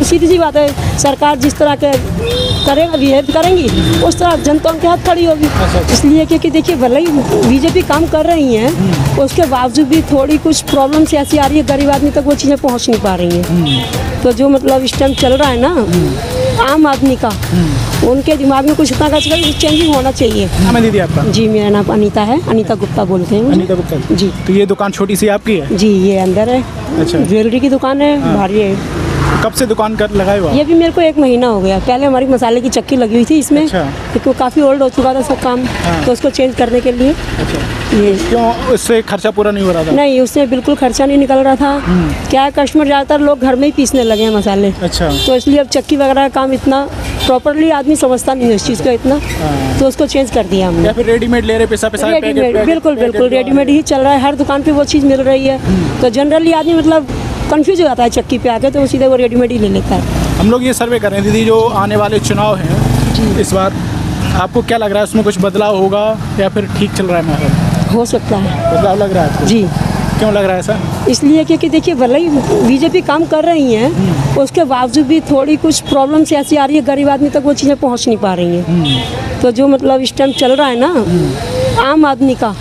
तो सीधी सी बात है, सरकार जिस तरह के करेगा बिहेव करेंगी उस तरह जनता उनके हाथ खड़ी होगी। इसलिए क्योंकि देखिए भले ही बीजेपी काम कर रही हैं, उसके बावजूद भी थोड़ी कुछ प्रॉब्लम्स ऐसी आ रही है, गरीब आदमी तक वो चीज़ें पहुँच नहीं पा रही हैं। तो जो मतलब इस टाइम चल रहा है ना आम आदमी का, उनके दिमाग में कुछ इतना का चेंजिंग होना चाहिए। नाम है दीदी आपका? जी मेरा नाम अनीता है, अनीता गुप्ता बोलते हैं। अनीता गुप्ता जी। तो ये दुकान छोटी सी आपकी है? जी ये अंदर है। अच्छा। ज्वेलरी की दुकान है, भारी है। कब से दुकान कर लगाए हुआ? ये भी मेरे को 1 महीना हो गया। पहले हमारी मसाले की चक्की लगी हुई थी इसमें। अच्छा। क्योंकि काफ़ी ओल्ड हो चुका था सब काम। तो उसको चेंज करने के लिए। अच्छा। ये क्यों उससे खर्चा पूरा नहीं हो रहा था? नहीं, उससे बिल्कुल खर्चा नहीं निकल रहा था। क्या है, कस्टमर ज़्यादातर लोग घर में ही पीसने लगे हैं मसाले। अच्छा। तो इसलिए अब चक्की वगैरह का काम इतना प्रॉपरली आदमी समझता नहीं है इस चीज़ को इतना। तो उसको चेंज कर दिया हमने। या फिर रेडीमेड ले रहे पैसा रेडीमेड, बिल्कुल बिल्कुल रेडीमेड ही चल रहा है। हर दुकान पे वो चीज़ मिल रही है। तो जनरली आदमी मतलब कंफ्यूज हो जाता है चक्की पे आके, तो सीधे वो रेडीमेड ही ले लेता है। हम लोग ये सर्वे कर रहे हैं दीदी, जो आने वाले चुनाव हैं इस बार, आपको क्या लग रहा है उसमें कुछ बदलाव होगा या फिर ठीक चल रहा है माहौल? हो सकता है बदलाव लग रहा है आपको? जी। क्यों लग रहा है ऐसा? इसलिए क्योंकि देखिए भले ही बीजेपी काम कर रही हैं, उसके बावजूद भी थोड़ी कुछ प्रॉब्लम्स ऐसी आ रही है, गरीब आदमी तक वो चीज़ें पहुंच नहीं पा रही हैं। तो जो मतलब इस टाइम चल रहा है ना आम आदमी का,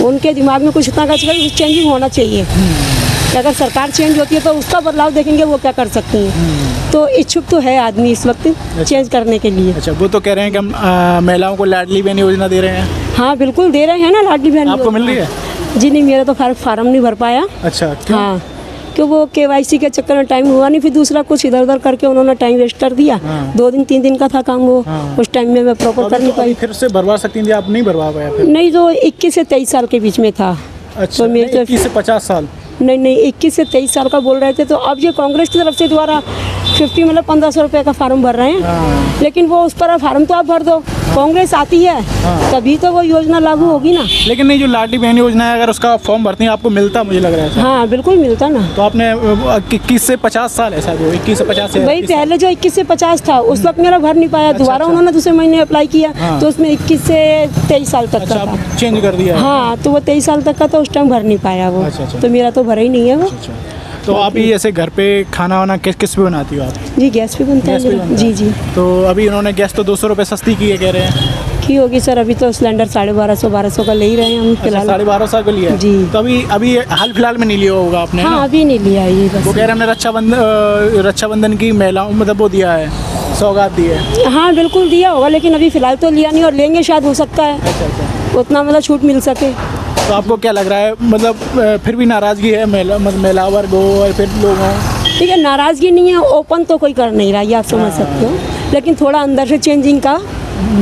उनके दिमाग में कुछ इतना का चेंजिंग होना चाहिए। अगर सरकार चेंज होती है तो उसका बदलाव देखेंगे वो क्या कर सकती हैं। तो इच्छुक तो है आदमी इस वक्त चेंज करने के लिए। अच्छा, वो तो कह रहे हैं कि हम महिलाओं को लाडली बहन योजना दे रहे हैं। हाँ बिल्कुल दे रहे हैं ना लाडली बहन। आपको मिल रही है? जी नहीं, मेरा तो फार्म नहीं भर पाया। अच्छा, क्यों? हाँ, कि वो KYC के चक्कर में टाइम हुआ नहीं, फिर दूसरा कुछ इधर उधर करके उन्होंने टाइम वेस्ट कर दिया। 2 दिन 3 दिन का था काम वो। उस टाइम में मैं प्रॉपर कर नहीं पाई। फिर से भरवा सकती थी आप? नहीं भरवा पाया फिर? नहीं, जो 21 से 23 साल के बीच में था। अच्छा, तो मेरे 21 से 50 साल? नहीं 21 से 23 साल का बोल रहे थे। तो अब ये कांग्रेस की तरफ से द्वारा 50 मतलब 1500 रुपये का फार्म भर रहे हैं। लेकिन वो उस पर फार्म तो आप भर दो, कांग्रेस आती है तभी तो वो योजना लागू होगी ना। लेकिन नहीं, जो लाडली बहन योजना है अगर उसका फॉर्म भरती है आपको मिलता, मुझे लग रहा है। हाँ बिल्कुल मिलता ना। तो आपने 21 से 50 साल ऐसा, जो 21 से 50 से भाई पहले जो 21 से 50 था उस वक्त मेरा भर नहीं पाया। दोबारा उन्होंने दूसरे महीने अप्लाई किया तो उसमें 21 से 23 साल तक का था। चेंज कर दिया? हाँ, तो वो 23 साल तक का तो उस टाइम भर नहीं पाया वो। तो मेरा तो भरा ही नहीं है वो। तो आप ये ऐसे घर पे खाना वाना किस पे बनाती हो आप? जी गैस पे बनता है। जी जी। तो अभी उन्होंने गैस तो 200 रुपये सस्ती की है कह रहे हैं। की होगी सर, अभी तो सिलेंडर 1250 का ले ही रहे हैं हम फिलहाल। 1250 का लिया जी। तो अभी हाल फिलहाल में नहीं लिया होगा आपने? हाँ अभी नहीं लिया ये बस। वो कह रहे हमने रक्षाबंधन की महिलाओं मतलब वो दिया है, सौगात दी है। हाँ बिल्कुल दिया होगा, लेकिन अभी फिलहाल तो लिया नहीं और लेंगे शायद, हो सकता है। अच्छा। उतना मतलब छूट मिल सके। तो आपको क्या लग रहा है, मतलब फिर भी नाराज़गी है महिला वर्ग हो और फिर लोग हों? ठीक है, नाराज़गी नहीं है, ओपन तो कोई कर नहीं रहा, ये आप समझ सकते हो। लेकिन थोड़ा अंदर से चेंजिंग का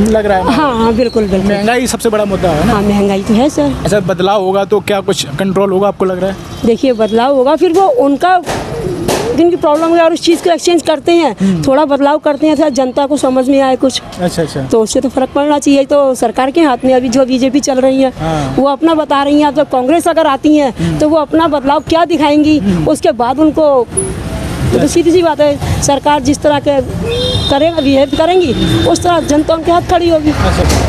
लग रहा है। हाँ बिल्कुल बिल्कुल। महंगाई सबसे बड़ा मुद्दा है ना? हाँ महंगाई तो है सर। ऐसा बदलाव होगा तो क्या कुछ कंट्रोल होगा आपको लग रहा है? देखिए बदलाव होगा, फिर वो उनका जिनकी प्रॉब्लम है और उस चीज़ को एक्सचेंज करते हैं, थोड़ा बदलाव करते हैं, थोड़ा जनता को समझ में आए कुछ। अच्छा। तो उससे तो फर्क पड़ना चाहिए। तो सरकार के हाथ में अभी जो बीजेपी चल रही है वो अपना बता रही हैं। अब जब कांग्रेस अगर आती हैं तो वो अपना बदलाव क्या दिखाएंगी, उसके बाद उनको तो सीधी सी बात है, सरकार जिस तरह के करेगा बिहेव करेंगी उस तरह जनता उनके हाथ खड़ी होगी।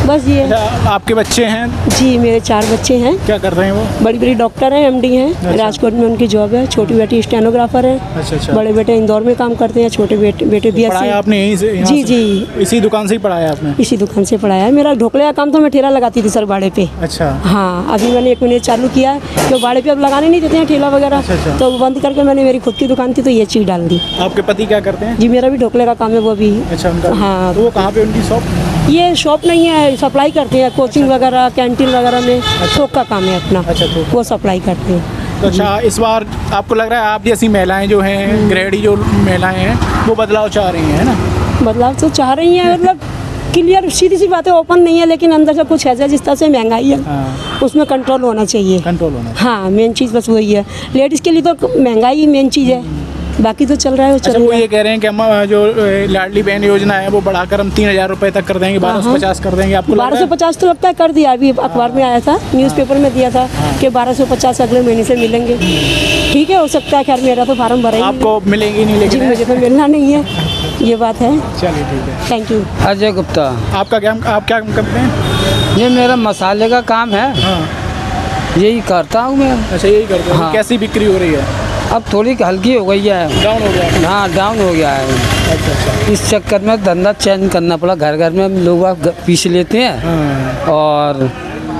बस ये। आपके बच्चे हैं? जी मेरे 4 बच्चे हैं। क्या कर रहे हैं वो? बड़ी डॉक्टर हैं, MD हैं। राजकोट में उनकी जॉब है। छोटी बेटी स्टेनोग्राफर है। अच्छा। बड़े बेटे इंदौर में काम करते हैं। छोटे बेटे BSc। पढ़ाया आपने यहीं से? जी जी, इसी दुकान से ही पढ़ाया आपने? इसी दुकान से पढ़ाया है। मेरा ढोकले का काम तो मैं ठेला लगाती थी सर बाड़े पे। अच्छा। हाँ, अभी मैंने 1 महीने चालू किया है। तो बाड़े पे अब लगाने नहीं देते हैं ठेला वगैरह। तो बंद करके मैंने मेरी खुद की दुकान थी तो ये चीज़ डाल दी। आपके पति क्या करते हैं? जी मेरा भी ढोकले का काम है, वो भी। अच्छा, उनका? हाँ। तो वो कहाँ पे उनकी शॉप? ये शॉप नहीं है, सप्लाई करते हैं कोचिंग वगैरह, कैंटीन वगैरह में। थोक का काम है अपना। अच्छा, थोक। वो सप्लाई करते हैं। तो अच्छा, इस बार आपको लग रहा है आप जैसी महिलाएं जो हैं, गृहिणी जो महिलाएं हैं, वो बदलाव चाह रही हैं, है ना? बदलाव तो चाह रही हैं, मतलब क्लियर सीधी सी बात है, ओपन नहीं है, लेकिन अंदर से कुछ ऐसा जिस तरह से महंगाई है उसमें कंट्रोल होना चाहिए। कंट्रोल होना। हाँ, मेन चीज़ बस वही है। लेडीज़ के लिए तो महंगाई मेन चीज़ है, बाकी तो चल रहा है। अच्छा, वो ये कह रहे हैं कि हम जो लाडली बहन योजना है वो बढ़ाकर हम 3000 रुपये तक कर देंगे, 1250 कर देंगे। आपको 1250 तो लगता है कर दिया, अभी अखबार में आया था, न्यूज़पेपर में दिया था कि 1250 अगले महीने से मिलेंगे। ठीक है, हो सकता है। खैर मेरा तो फार्म भरा ही आपको मिलेंगी नहीं? लेकिन मुझे तो मिलना नहीं है, ये बात है। चलिए ठीक है, थैंक यू। अजय गुप्ता। आप क्या काम करते हैं? ये मेरा मसाले का काम है। हाँ, यही करता हूँ मैं। अच्छा, यही करते हैं। हाँ। कैसी बिक्री हो रही है? अब थोड़ी हल्की हो गई है, डाउन हो गया? हाँ डाउन हो गया है। अच्छा अच्छा। इस चक्कर में धंधा चेंज करना पड़ा, घर घर में हम लोग पीस लेते हैं हाँ और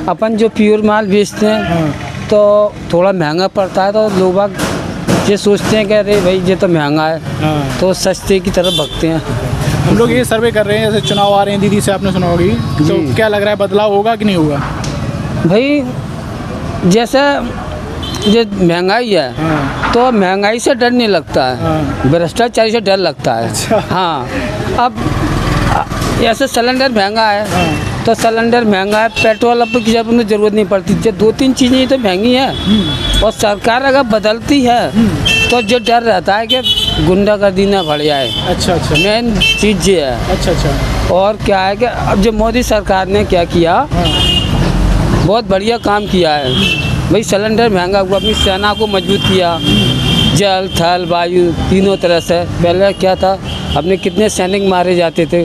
अपन जो प्योर माल बेचते हैं हाँ। तो थोड़ा महंगा पड़ता है, तो लोग ये सोचते हैं कि अरे भाई ये तो महंगा है, हाँ। तो सस्ते की तरफ भगते हैं। हम लोग ये सर्वे कर रहे हैं, जैसे चुनाव आ रहे हैं, दीदी से आपने सुना होगी, तो जी। क्या लग रहा है बदलाव होगा कि नहीं होगा? भाई जैसे ये महंगाई है हाँ तो महंगाई से डर नहीं लगता है, हाँ। भ्रष्टाचारी से डर लगता है। अच्छा। हाँ अब ऐसे सिलेंडर महंगा है हाँ। तो सिलेंडर महंगा है, पेट्रोल अब की जरूरत नहीं पड़ती, जो 2-3 चीज़ें तो महंगी हैं। और सरकार अगर बदलती है तो जो डर रहता है कि गुंडागर्दी ना बढ़ जाए, अच्छा अच्छा। मेन चीज़ ये है। अच्छा अच्छा। और क्या है कि अब जो मोदी सरकार ने क्या किया, हाँ बहुत बढ़िया काम किया है। भाई सिलेंडर महंगा हुआ, अपनी सेना को मजबूत किया, जल थल वायु तीनों तरह से। पहले क्या था, अपने कितने सैनिक मारे जाते थे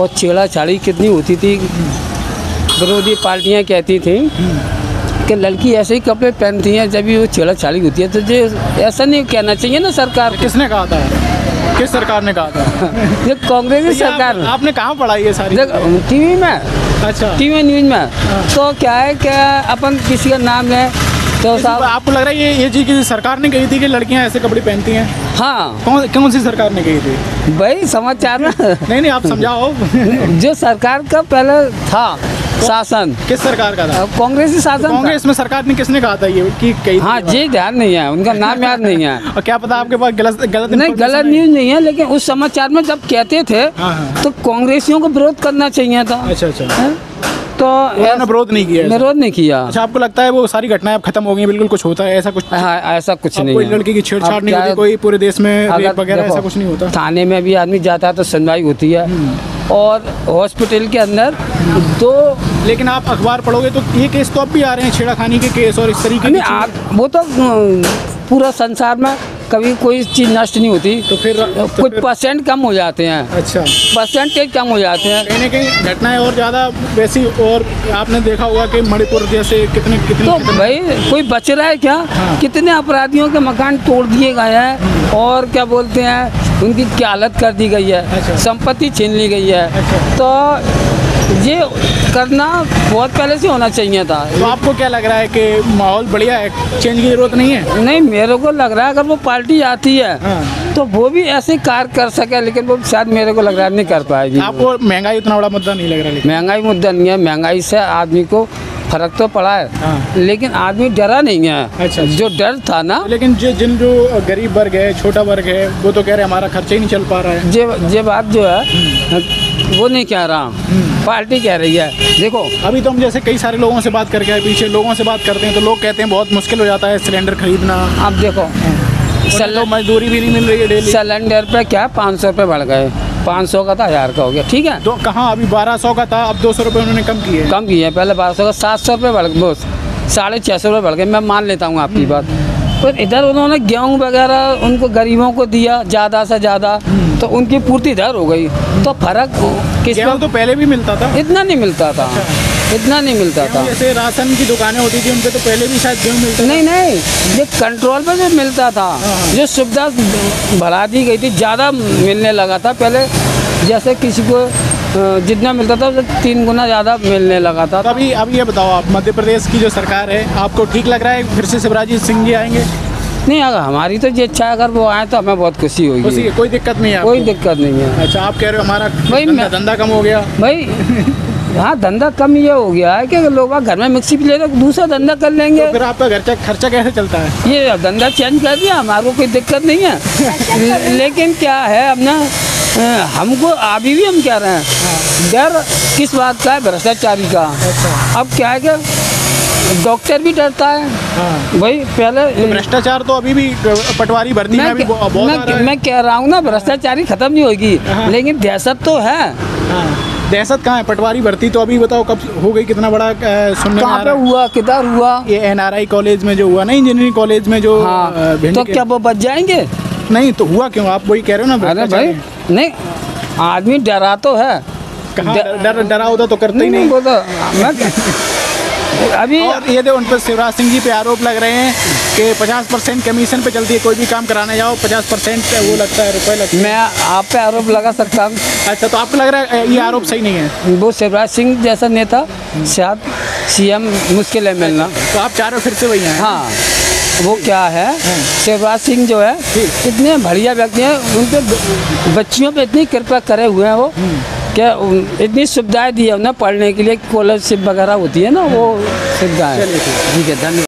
और छेड़ाछाड़ी कितनी होती थी। विरोधी पार्टियां कहती थी कि लड़की ऐसे ही कपड़े पहनती हैं जब भी वो छेड़ाछाड़ी होती है, तो ये ऐसा नहीं कहना चाहिए ना सरकार को। किसने कहा था? किस सरकार ने कहा था? ये कांग्रेस की ये सरकार ने। आपने कहाँ पढ़ा ये सारी? टीवी में, अच्छा। टीवी न्यूज में। तो क्या है कि अपन किसी का नाम लें तो साहब, आपको लग रहा है ये चीज़ किसी सरकार ने कही थी कि लड़कियां ऐसे कपड़े पहनती हैं? हाँ कौन सी सरकार ने कही थी? भाई समाचार में नहीं आप समझाओ। जो सरकार का पहले था शासन, किस सरकार का था? अब कांग्रेसी शासन था। कांग्रेस में सरकार ने किसने कहा था ये कि कही थी? हाँ जी, ध्यान नहीं है, उनका नाम याद नहीं है। और क्या पता आपके पास गलत नहीं, गलत न्यूज नहीं है, लेकिन उस समाचार में जब कहते थे हाँ। तो कांग्रेसियों को विरोध करना चाहिए था। अच्छा अच्छा। हैं? तो उन्होंने विरोध नहीं किया? विरोध नहीं किया। अच्छा, आपको लगता है वो सारी घटनाएं अब खत्म हो गई, बिल्कुल कुछ होता है ऐसा कुछ? हाँ, ऐसा कुछ अब नहीं कोई है। लड़की की छेड़छाड़ अब नहीं क्या होती, है, कोई पूरे देश में अगर रेप वगैरह देखो, ऐसा कुछ नहीं होता? थाने में भी आदमी जाता है तो सुनवाई होती है और हॉस्पिटल के अंदर तो। लेकिन आप अखबार पढ़ोगे तो ये केस तो अब भी आ रहे हैं, छेड़खानी के केस और इस तरीके की चीज़ें। वो तो पूरा संसार में कभी कोई चीज़ नष्ट नहीं होती, तो फिर कुछ परसेंट कम हो जाते हैं, अच्छा, परसेंटेज कम हो जाते हैं। कहीं ना कहीं घटनाएं और ज़्यादा वैसी। और आपने देखा होगा कि मणिपुर जैसे कितने तो भाई कोई बच रहा है क्या? हाँ। कितने अपराधियों के मकान तोड़ दिए गए हैं और क्या बोलते हैं, उनकी क्या हालत कर दी गई है, अच्छा। संपत्ति छीन ली गई है। अच्छा। तो ये करना बहुत पहले से होना चाहिए था। तो आपको क्या लग रहा है कि माहौल बढ़िया है, चेंज की जरूरत नहीं है? नहीं, मेरे को लग रहा है अगर वो पार्टी आती है हाँ। तो वो भी ऐसे कार्य कर सके, लेकिन वो शायद मेरे को लग रहा है नहीं कर पाएगी। आपको महंगाई उतना बड़ा मुद्दा नहीं लग रहा? लेकिन महंगाई मुद्दा नहीं है, महंगाई से आदमी को फर्क तो पड़ा है, हाँ। लेकिन आदमी डरा नहीं है। अच्छा। जो डर था ना, लेकिन जिन जो गरीब वर्ग है, छोटा वर्ग है, वो तो कह रहे हैं हमारा खर्चा ही नहीं चल पा रहा है। ये बात जो है वो नहीं कह रहा, पार्टी कह रही है। देखो अभी तो हम जैसे कई सारे लोगों से बात करके आए, पीछे लोगों से बात करते हैं तो लोग कहते हैं बहुत मुश्किल हो जाता है सिलेंडर खरीदना। अब देखो तो मजदूरी भी नहीं मिल रही है डेली। सिलेंडर पे क्या 500 रुपये बढ़ गए, 500 का था 1000 का हो गया, ठीक है। तो कहाँ, अभी 1200 का था, अब 200 रुपये उन्होंने कम किए। कम किए, पहले 1200 का 700 रुपये बढ़ गए, बस 650 रुपये बढ़ गए। मैं मान लेता हूँ आपकी बात। पर इधर उन्होंने गेहूँ वगैरह उनको गरीबों को दिया ज़्यादा से ज़्यादा, तो उनकी पूर्ति इधर हो गई। तो फर्क किस गेहूँ तो पहले भी मिलता था? इतना नहीं मिलता था, इतना नहीं मिलता था। जैसे राशन की दुकानें होती थी उन पे तो पहले भी शायद गेहूँ मिलता था। नहीं, ये कंट्रोल पे जो मिलता था, जो सुविधा बढ़ा दी गई थी, ज़्यादा मिलने लगा था पहले। जैसे किसी को जितना मिलता था उससे 3 गुना ज़्यादा मिलने लगा था। तो अभी अब ये बताओ, आप मध्य प्रदेश की जो सरकार है, आपको ठीक लग रहा है फिर से शिवराज सिंह जी आएंगे? नहीं, अगर हमारी तो ये इच्छा है, अगर वो आए तो हमें बहुत खुशी होगी। कोई दिक्कत नहीं है? कोई दिक्कत नहीं है। अच्छा, आप कह रहे हो हमारा भाई धंधा कम हो गया? भाई हाँ, धंधा कम ये हो गया है कि लोग घर में मिक्सी भी ले तो दूसरा धंधा कर लेंगे। तो फिर आपका खर्चा कैसे चलता है? ये धंधा चेंज कर दिया, हमारे को कोई दिक्कत नहीं है। लेकिन क्या है, अब ना हमको अभी भी हम कह रहे हैं, डर किस बात का है? भ्रष्टाचारी का। अच्छा। अब क्या है कि डॉक्टर भी डरता है। हाँ। भाई पहले तो भ्रष्टाचार तो अभी भी पटवारी भर्ती में भी बहुत आ रहा है। मैं कह रहा हूँ ना, भ्रष्टाचारी खत्म नहीं होगी, लेकिन दहशत तो है। हाँ। दहशत कहाँ है? पटवारी भर्ती तो अभी बताओ कब हो गई, कितना बड़ा सुनने में आ कहाँ पे रहा है। हुआ, किधर हुआ? ये NRI कॉलेज में जो हुआ ना, इंजीनियरिंग कॉलेज में जो हाँ, भिंड तो के- क्या वो बच जाएंगे? नहीं तो हुआ क्यों? आप वही कह रहे हो ना। अरे भाई नहीं, आदमी डरा तो है। कहाँ डरा होता तो करते ही नहीं। वो तो अभी और ये उन पर शिवराज सिंह जी पे आरोप लग रहे हैं कि 50% कमीशन पे चलती है, कोई भी काम कराने जाओ 50% वो लगता है, रुपए लगते हैं। मैं आप पे आरोप लगा सकता हूँ। अच्छा, तो आपको लग रहा है ये आरोप सही नहीं है? वो शिवराज सिंह जैसा नेता शायद CM मुश्किल है मिलना। तो आप चाह रहे हो फिर से वही हैं? हाँ, वो क्या है, शिवराज सिंह जो है इतने बढ़िया व्यक्ति हैं, उन पे बच्चियों पे इतनी कृपा करे हुए हैं वो, क्या इतनी सुविधाएं दी है उन्हें पढ़ने के लिए, स्कॉलरशिप वगैरह होती है ना, वो सुविधाएं। चलिए, ठीक है, धन्यवाद।